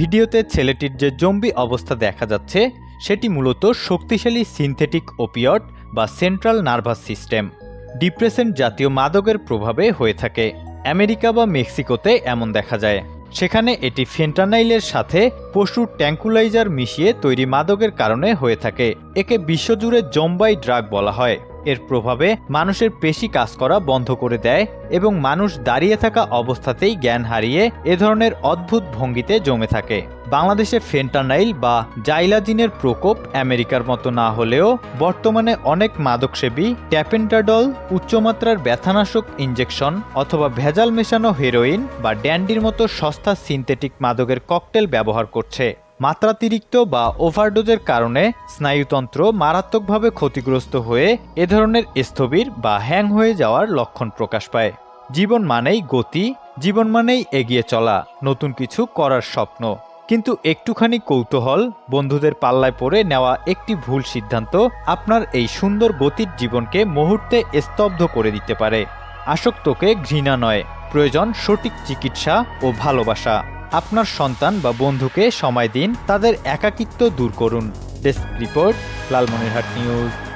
ভিডিওতে ছেলেটির যে জম্বি অবস্থা দেখা যাচ্ছে সেটি মূলত শক্তিশালী সিনথেটিক ওপিয়ড বা সেন্ট্রাল নার্ভাস সিস্টেম ডিপ্রেসেন্ট জাতীয় মাদকের প্রভাবে হয়ে থাকে। আমেরিকা বা মেক্সিকোতে এমন দেখা যায়। সেখানে এটি ফেন্টানাইলের সাথে পশুর ট্যাঙ্কুলাইজার মিশিয়ে তৈরি মাদকের কারণে হয়ে থাকে। একে বিশ্বজুড়ে জম্বাই ড্রাগ বলা হয়। এর প্রভাবে মানুষের পেশি কাজ করা বন্ধ করে দেয় এবং মানুষ দাঁড়িয়ে থাকা অবস্থাতেই জ্ঞান হারিয়ে এ ধরনের অদ্ভুত ভঙ্গিতে জমে থাকে। বাংলাদেশে ফেন্টানাইল বা জাইলাজিনের প্রকোপ আমেরিকার মতো না হলেও বর্তমানে অনেক মাদকসেবী ট্যাপেন্টাডল, উচ্চমাত্রার ব্যথানাশক ইনজেকশন অথবা ভেজাল মেশানো হেরোইন বা ড্যান্ডির মতো সস্তা সিনথেটিক মাদকের ককটেল ব্যবহার করছে। মাত্রাতিরিক্ত বা ওভারডোজের কারণে স্নায়ুতন্ত্র মারাত্মকভাবে ক্ষতিগ্রস্ত হয়ে এ ধরনের স্থবির বা হ্যাং হয়ে যাওয়ার লক্ষণ প্রকাশ পায়। জীবন মানেই গতি, জীবন মানেই এগিয়ে চলা, নতুন কিছু করার স্বপ্ন। কিন্তু একটুখানি কৌতূহল, বন্ধুদের পাল্লায় পড়ে নেওয়া একটি ভুল সিদ্ধান্ত আপনার এই সুন্দর গতির জীবনকে মুহূর্তে স্তব্ধ করে দিতে পারে। আসক্তকে ঘৃণা নয়, প্রয়োজন সঠিক চিকিৎসা ও ভালোবাসা। আপনার সন্তান বা বন্ধুকে সময় দিন, তাদের একাকিত্ব দূর করুন। Desk report, Lalmonirhat news.